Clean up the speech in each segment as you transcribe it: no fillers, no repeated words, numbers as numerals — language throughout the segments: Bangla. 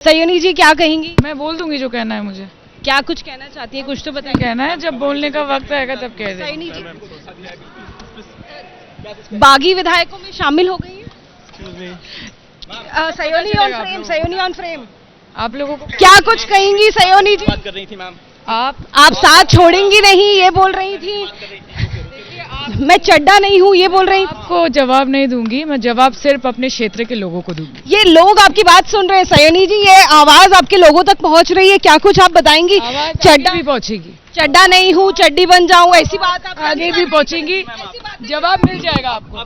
सयोनी जी क्या कहेंगी? मैं बोल दूंगी जो कहना है मुझे। क्या कुछ कहना चाहती है, कुछ तो बताइए। कहना है जब बोलने का वक्त आएगा तब कह देंगे। सयोनी जी बागी विधायकों में शामिल हो गई है। Sayoni on frame, Sayoni on frame. आप लोगों को क्या कुछ कहेंगी सयोनी जी? बात कर रही थी मैम। आप साथ छोड़ेंगी नहीं ये बोल रही थी। मैं चड्डा नहीं हूँ ये बोल रही थी। आपको जवाब नहीं दूंगी, मैं जवाब सिर्फ अपने क्षेत्र के लोगों को दूंगी। ये लोग आपकी बात सुन रहे हैं सयोनी जी, ये आवाज आपके लोगों तक पहुँच रही है, क्या कुछ आप बताएंगी? आवाज चड्डा आगे भी पहुंचेगी, चड्डा नहीं हूँ चड्डी बन जाऊँ ऐसी बात आप आगे भी पहुंचेगी, जवाब मिल जाएगा आपको।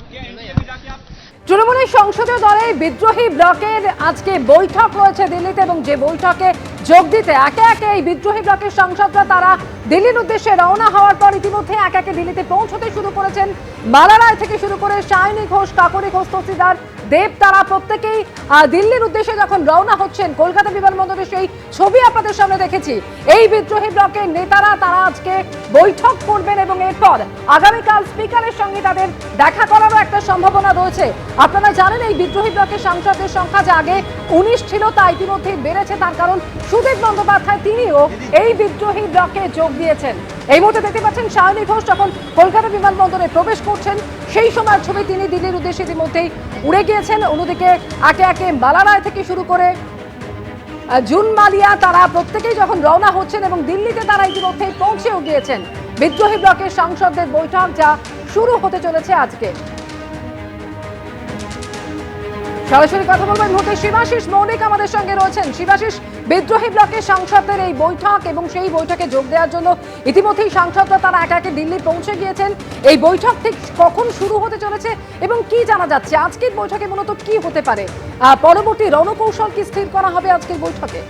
তৃণমূলের সংসদীয় দলের বিদ্রোহী ব্লকের আজকে বৈঠক রয়েছে দিল্লিতে এবং যে বৈঠকে যোগ দিতে একে একে এই বিদ্রোহী ব্লকের সাংসদরা তারা দিল্লির উদ্দেশ্যে রওনা হওয়ার পর ইতিমধ্যে একে একে দিল্লিতে পৌঁছতে শুরু করেছেন। মালা রায় থেকে শুরু করে সায়নী ঘোষ, কাকলি ঘোষ, তসিদার দেব, তারা প্রত্যেকেই দিল্লির উদ্দেশ্যে যখন রওনা হচ্ছেন কলকাতা বিমানবন্দরে সেই ছবি আপনাদের সামনে দেখেছি। এই বিদ্রোহী ব্লকের নেতারা তারা আজকে বৈঠক করবেন এবং এরপর আগামীকাল স্পিকারের সঙ্গে তাদের দেখা করারও একটা সম্ভাবনা রয়েছে। আপনারা জানেন এই বিদ্রোহী ব্লকের সাংসদদের সংখ্যা যে আগে 19 ছিল তা ইতিমধ্যে বেড়েছে, তার কারণ সুদীপ বন্দ্যোপাধ্যায় তিনিও এই বিদ্রোহী ব্লকে যোগ দিয়েছেন। এই মুহূর্তে দেখতে পাচ্ছেন সায়নী ঘোষ যখন কলকাতা বিমানবন্দরে প্রবেশ করছেন সেই সময়ের ছবি, তিনি দিল্লির উদ্দেশ্যে ইতিমধ্যেই উড়ে গিয়েছেন। অন্যদিকে একে একে মালা রায় থেকে শুরু করে জুন মালিয়া তারা প্রত্যেকেই যখন রওনা হচ্ছেন এবং দিল্লিতে তারা ইতিমধ্যেই পৌঁছেও গিয়েছেন। বিদ্রোহী ব্লকের সাংসদদের বৈঠক যা শুরু হতে চলেছে আজকে। সরাসরি কথা বলবেন মুহূর্তে শিবাশিস মৌলিক আমাদের সঙ্গে রয়েছেন। শিবাশিস, বিদ্রোহী ব্লকের সাংসদদের এই বৈঠক এবং সেই বৈঠকে যোগ দেওয়ার জন্য ইতিমধ্যেই সাংসদরা তারা একে একে দিল্লি পৌঁছে গিয়েছেন। এই বৈঠক ঠিক কখন শুরু হতে চলেছে এবং কি জানা যাচ্ছে আজকের বৈঠকে মূলত কি হতে পারে, পরবর্তী রণকৌশল কি স্থির করা হবে আজকের বৈঠকে?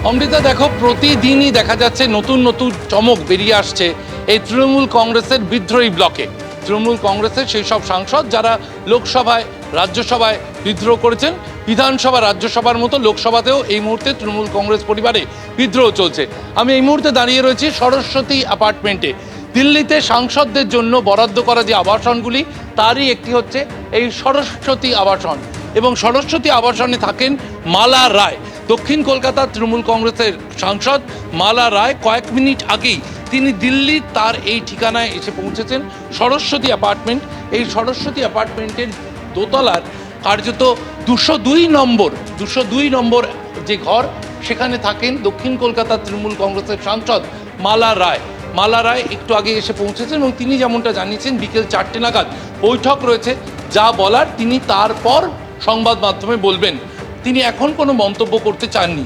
অমৃতা, দেখো, প্রতিদিনই দেখা যাচ্ছে নতুন নতুন চমক বেরিয়ে আসছে এই তৃণমূল কংগ্রেসের বিদ্রোহী ব্লকে। তৃণমূল কংগ্রেসের সেই সব সাংসদ যারা লোকসভায়, রাজ্যসভায় বিদ্রোহ করেছেন, বিধানসভা, রাজ্যসভার মতো লোকসভাতেও এই মুহূর্তে তৃণমূল কংগ্রেস পরিবারে বিদ্রোহ চলছে। আমি এই মুহূর্তে দাঁড়িয়ে রয়েছি সরস্বতী অ্যাপার্টমেন্টে। দিল্লিতে সাংসদদের জন্য বরাদ্দ করা যে আবাসনগুলি তারই একটি হচ্ছে এই সরস্বতী আবাসন, এবং সরস্বতী আবাসনে থাকেন মালা রায়। দক্ষিণ কলকাতার তৃণমূল কংগ্রেসের সাংসদ মালা রায় কয়েক মিনিট আগেই তিনি দিল্লির তার এই ঠিকানায় এসে পৌঁছেছেন, সরস্বতী অ্যাপার্টমেন্ট। এই সরস্বতী অ্যাপার্টমেন্টের দোতলার কার্যত 202 নম্বর যে ঘর, সেখানে থাকেন দক্ষিণ কলকাতার তৃণমূল কংগ্রেসের সাংসদ মালা রায়। মালা রায় একটু আগে এসে পৌঁছেছেন এবং তিনি যেমনটা জানিয়েছেন বিকেল 4টে নাগাদ বৈঠক রয়েছে। যা বলার তিনি তারপর সংবাদ মাধ্যমে বলবেন। তিনি এখন কোনো মন্তব্য করতে চাননি।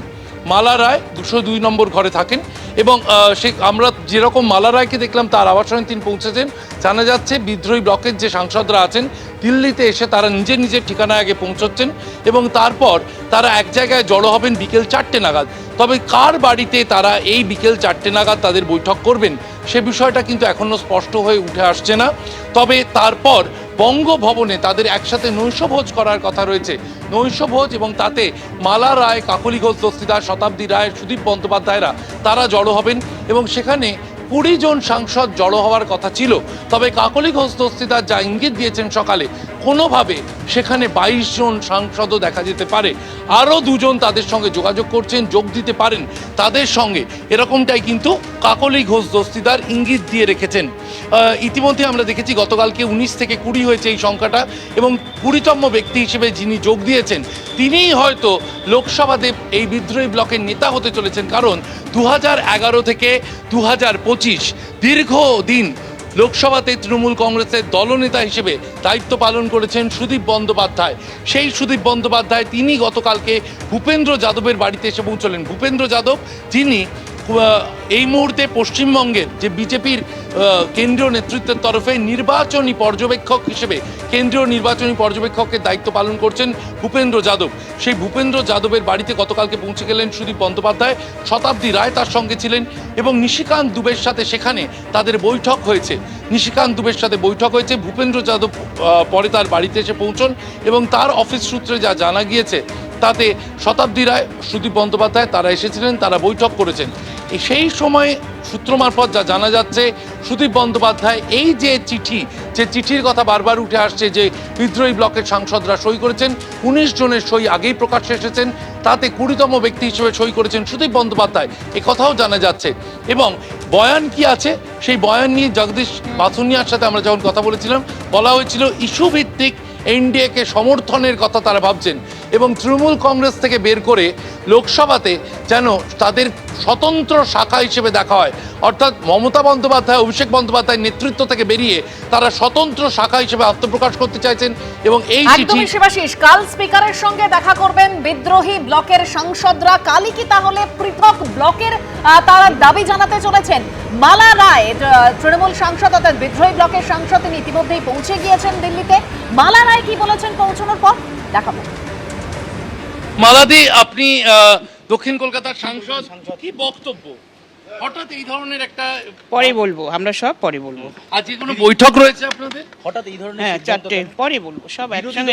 মালা রায় 202 নম্বর ঘরে থাকেন এবং আমরা যেরকম মালা রায়কে দেখলাম তার আবাসনে তিনি পৌঁছেছেন। জানা যাচ্ছে বিদ্রোহী ব্লকের যে সাংসদরা আছেন দিল্লিতে এসে তারা নিজের নিজের ঠিকানায় আগে পৌঁছচ্ছেন এবং তারপর তারা এক জায়গায় জড়ো হবেন বিকেল 4টে নাগাদ। তবে কার বাড়িতে তারা এই বিকেল 4টে নাগাদ তাদের বৈঠক করবেন সে বিষয়টা কিন্তু এখনও স্পষ্ট হয়ে উঠে আসছে না। তবে তারপর বঙ্গভবনে তাদের একসাথে নৈশভোজ করার কথা রয়েছে। নৈশভোজ, এবং তাতে মালা রায়, কাকলি ঘোষ, দস্তিদার, শতাব্দী রায়, সুদীপ বন্দ্যোপাধ্যায়রা তারা জড়ো হবেন এবং সেখানে 20 জন সাংসদ জড়ো হওয়ার কথা ছিল। তবে কাকলি ঘোষ, দস্তিদার যা ইঙ্গিত দিয়েছেন সকালে, কোনোভাবে সেখানে 22 জন সাংসদও দেখা যেতে পারে। আরও 2 জন তাদের সঙ্গে যোগাযোগ করছেন, যোগ দিতে পারেন তাদের সঙ্গে, এরকমটাই কিন্তু কাকলি ঘোষ, দস্তিদার ইঙ্গিত দিয়ে রেখেছেন। ইতিমধ্যে আমরা দেখেছি গতকালকে 19 থেকে 20 হয়েছে এই সংখ্যাটা, এবং 20তম ব্যক্তি হিসেবে যিনি যোগ দিয়েছেন তিনিই হয়তো লোকসভাতে এই বিদ্রোহী ব্লকের নেতা হতে চলেছেন। কারণ 2011 থেকে 2025 দীর্ঘদিন লোকসভাতে তৃণমূল কংগ্রেসের দলনেতা হিসেবে দায়িত্ব পালন করেছেন সুদীপ বন্দ্যোপাধ্যায়। সেই সুদীপ বন্দ্যোপাধ্যায় তিনি গতকালকে ভূপেন্দ্র যাদবের বাড়িতে এসে পৌঁছলেন। ভূপেন্দ্র যাদব যিনি এই মুহূর্তে পশ্চিমবঙ্গের যে বিজেপির কেন্দ্রীয় নেতৃত্বের তরফে নির্বাচনী পর্যবেক্ষক হিসেবে, কেন্দ্রীয় নির্বাচনী পর্যবেক্ষকের দায়িত্ব পালন করছেন ভূপেন্দ্র যাদব। সেই ভূপেন্দ্র যাদবের বাড়িতে গতকালকে পৌঁছে গেলেন সুদীপ বন্দ্যোপাধ্যায়। শতাব্দী রায় তার সঙ্গে ছিলেন এবং নিশিকান্ত দুবের সাথে সেখানে তাদের বৈঠক হয়েছে। নিশিকান্ত দুবের সাথে বৈঠক হয়েছে। ভূপেন্দ্র যাদব পরে তার বাড়িতে এসে পৌঁছন এবং তার অফিস সূত্রে যা জানা গিয়েছে তাতে শতাব্দী রায়, সুদীপ বন্দ্যোপাধ্যায় তারা এসেছিলেন, তারা বৈঠক করেছেন। সেই সময় সূত্র মারফত যা জানা যাচ্ছে, সুদীপ বন্দ্যোপাধ্যায় এই যে চিঠির কথা বারবার উঠে আসছে, যে বিদ্রোহী ব্লকের সাংসদরা সই করেছেন, 19 জনের সই আগেই প্রকাশ্যে এসেছেন, তাতে 20তম ব্যক্তি হিসেবে সই করেছেন সুদীপ বন্দ্যোপাধ্যায়, এ কথাও জানা যাচ্ছে। এবং বয়ান কি আছে, সেই বয়ান নিয়ে জগদীশ বাথুনিয়ার সাথে আমরা যখন কথা বলেছিলাম, বলা হয়েছিল ইস্যু ভিত্তিক এনডিএকে সমর্থনের কথা তারা ভাবছেন, এবং তৃণমূল কংগ্রেস থেকে বের করে লোকসভাতে যেন তাদের স্বতন্ত্র শাখা হিসেবে দেখা হয়, অর্থাৎ মমতা বন্দ্যোপাধ্যায়, অভিষেক বন্দ্যোপাধ্যায়ের নেতৃত্ব থেকে বেরিয়ে তারা স্বতন্ত্র শাখা হিসেবে আত্মপ্রকাশ করতে চাইছেন। এবং এই একদমই শিবাশিস, কাল স্পিকারের সঙ্গে দেখা করবেন বিদ্রোহী ব্লকের সাংসদরা। কালই কি তাহলে পৃথক ব্লকের তারা দাবি জানাতে চলেছেন? মালা রায়, তৃণমূল সাংসদ অর্থাৎ বিদ্রোহী ব্লকের সাংসদ, তিনি ইতিমধ্যেই পৌঁছে গিয়েছেন দিল্লিতে। মালা রায় কি বলেছেন পৌঁছানোর পর দেখাবো। মালাদি, আপনি দক্ষিণ কলকাতার সাংসদ, কি বক্তব্য? হঠাৎ এই ধরনের একটা, পরে বলবো, আমরা সব পরে বলবো। আজকে কোনো বৈঠক রয়েছে আপনাদের? হঠাৎ এই ধরনের হ্যাঁ, চারটে পরে বলবো, সব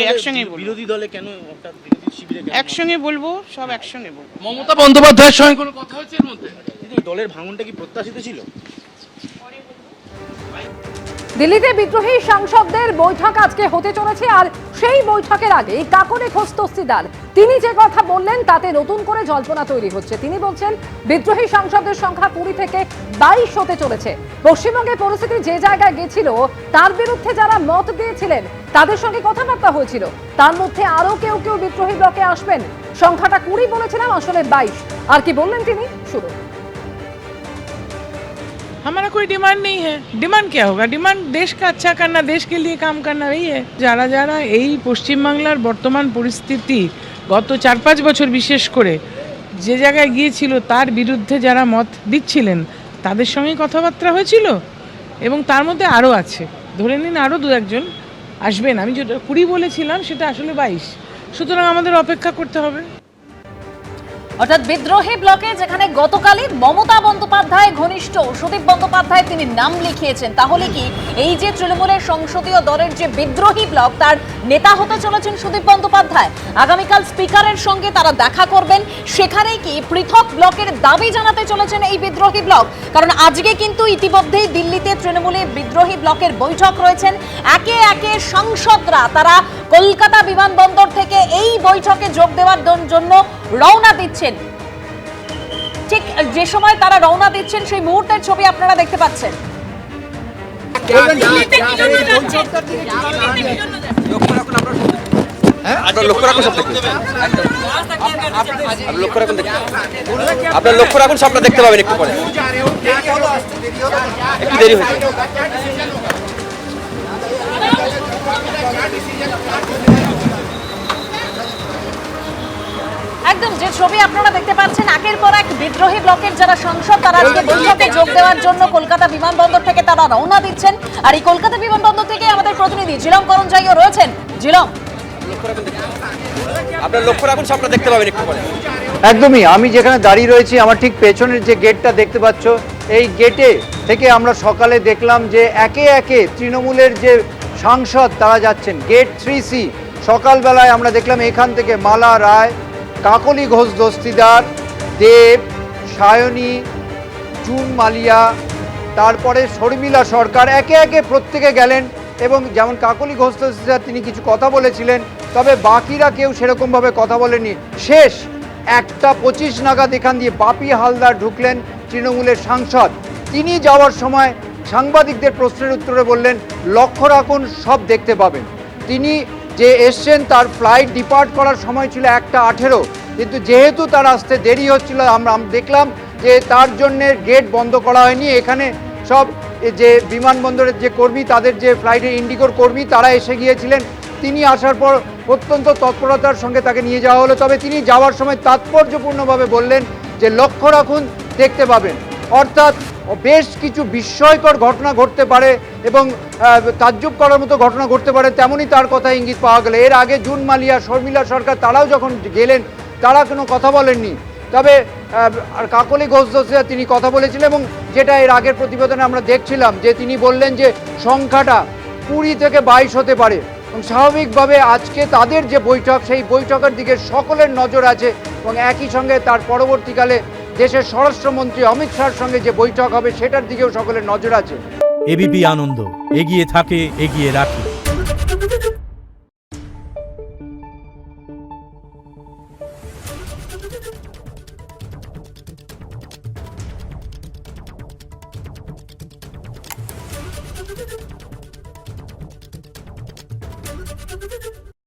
একসঙ্গে বলবো। বিরোধী দলে কেন হঠাৎ বিরোধী শিবিরে কেন? একসঙ্গে বলবো, সব একসঙ্গে বলবো। মমতা বন্দ্যোপাধ্যায়ের সঙ্গে কোনো কথা হয়েছে এর মধ্যে? কিন্তু দলের ভাঙনটা কি প্রত্যাশিত ছিল? দিল্লিতে বিদ্রোহী সাংসদদের বৈঠক আজকে হতে চলেছে, আর সেই বৈঠকের আগে কাকরে ঘোষ দস্তিদার তিনি যে কথা বললেন তাতে নতুন করে জল্পনা তৈরি হচ্ছে। তিনি বলছেন বিদ্রোহী সাংসদদের সংখ্যা 20 থেকে 22 হতে চলেছে। পশ্চিমবঙ্গের পরিস্থিতি যে জায়গায় গেছিল, তার বিরুদ্ধে যারা মত দিয়েছিলেন তাদের সঙ্গে কথাবার্তা হয়েছিল, তার মধ্যে আরো কেউ বিদ্রোহী ব্লকে আসবেন। সংখ্যাটা 20 বলেছিলাম, আসলে 22। আর কি বললেন তিনি, শুনুন। हमारा कोई डिमांड नहीं है। डिमांड क्या होगा? डिमांड देश का अच्छा करना, देश के लिए काम करना, वही है। যারা যারা এই পশ্চিমবাংলার বর্তমান পরিস্থিতি গত 4-5 বছর বিশেষ করে যে জায়গায় গিয়েছিল, তার বিরুদ্ধে যারা মত দিচ্ছিলেন তাদের সঙ্গে কথাবার্তা হয়েছিল, এবং তার মধ্যে আরও আছে, ধরে নিন আরও 2-1 আসবেন। আমি যেটা 20 বলেছিলাম সেটা আসলে 22, সুতরাং আমাদের অপেক্ষা করতে হবে। অর্থাৎ বিদ্রোহী ব্লকে যেখানে গতকালই মমতা বন্দ্যোপাধ্যায় ঘনিষ্ঠ সুদীপ বন্দ্যোপাধ্যায় তিনি নাম লিখিয়েছেন, তাহলে কি এই যে তৃণমূলের সংসদীয় দলের যে বিদ্রোহী ব্লক, তার নেতা হতে চলেছেন সুদীপ বন্দ্যোপাধ্যায়? আগামীকাল স্পিকারের সঙ্গে তারা দেখা করবেন, সেখানেই কি পৃথক ব্লকের দাবি জানাতে চলেছেন এই বিদ্রোহী ব্লক? কারণ আজকে কিন্তু ইতিমধ্যেই দিল্লিতে তৃণমূলের বিদ্রোহী ব্লকের বৈঠক রয়েছেন। একে একে সাংসদরা তারা কলকাতা বিমানবন্দর থেকে এই বৈঠকে যোগ দেওয়ার জন্য রওনা দিচ্ছেন। ঠিক যে সময় তারা রওনা দিচ্ছেন, সেই মুহূর্তের ছবি আপনারা দেখতে পাচ্ছেন। আপনার লক্ষ্য রাখুন, সবটা দেখতে পাবেন একটু পরে। একটু দেরি হয়েছে। একদম যে ছবি আপনারা দেখতে পাচ্ছেন, একের পর এক বিদ্রোহী ব্লকের যারা সাংসদ তারা আজকে বৈঠকে যোগ দেওয়ার জন্য কলকাতা বিমানবন্দর থেকে তারা রওনা দিচ্ছেন। আর এই কলকাতা বিমানবন্দর থেকে আমাদের প্রতিনিধি জিলম করঞ্জাইও রয়েছেন। জিলম, আপনার লক্ষ্য রাখুন, সবটা দেখতে পাবেন একটু পরে। একদমই, আমি যেখানে দাঁড়িয়ে রয়েছি আমার ঠিক পেছনের যে গেটটা দেখতে পাচ্ছ, এই গেটে থেকে আমরা সকালে দেখলাম যে একে একে তৃণমূলের যে সাংসদ তারা যাচ্ছেন। গেট 3C সকালবেলায় আমরা দেখলাম এখান থেকে মালা রায়, কাকলি ঘোষ দস্তিদার, দেব, সায়নী, জুন মালিয়া, তারপরে শর্মিলা সরকার, একে একে প্রত্যেকে গেলেন। এবং যেমন কাকলি ঘোষ দস্তিদার তিনি কিছু কথা বলেছিলেন, তবে বাকিরা কেউ সেরকমভাবে কথা বলেনি। শেষ 1:25 নাগাদ এখান দিয়ে বাপি হালদার ঢুকলেন, তৃণমূলের সাংসদ। তিনি যাওয়ার সময় সাংবাদিকদের প্রশ্নের উত্তরে বললেন, লক্ষ্য রাখুন, সব দেখতে পাবেন। তিনি যে এসছেন তার ফ্লাইট ডিপার্ট করার সময় ছিল 1:18, কিন্তু যেহেতু তার আসতে দেরি হচ্ছিল, আমরা দেখলাম যে তার জন্যে গেট বন্ধ করা হয়নি। এখানে সব যে বিমানবন্দরের যে কর্মী, তাদের যে ফ্লাইটের ইন্ডিগোর কর্মী, তারা এসে গিয়েছিলেন। তিনি আসার পর অত্যন্ত তৎপরতার সঙ্গে তাকে নিয়ে যাওয়া হলো। তবে তিনি যাওয়ার সময় তাৎপর্যপূর্ণভাবে বললেন যে লক্ষ্য রাখুন, দেখতে পাবেন। অর্থাৎ বেশ কিছু বিস্ময়কর ঘটনা ঘটতে পারে এবং তাজ্জব করার মতো ঘটনা ঘটতে পারে, তেমনই তার কথা ইঙ্গিত পাওয়া গেল। এর আগে জুন মালিয়া, শর্মিলা সরকার তারাও যখন গেলেন তারা কোনো কথা বলেননি। তবে আর কাকলি ঘোষ দস্তিদার তিনি কথা বলেছিলেন, এবং যেটা এর আগের প্রতিবেদনে আমরা দেখছিলাম যে তিনি বললেন যে সংখ্যাটা 20 থেকে 22 হতে পারে। এবং স্বাভাবিকভাবে আজকে তাদের যে বৈঠক, সেই বৈঠকের দিকে সকলের নজর আছে, এবং একই সঙ্গে তার পরবর্তীকালে দেশের স্বরাষ্ট্রমন্ত্রী অমিত শাহর সঙ্গে যে বৈঠক হবে সেটার দিকেও সকলের নজর আছে। এবিপি আনন্দ, এগিয়ে থাকে, এগিয়ে রাখে।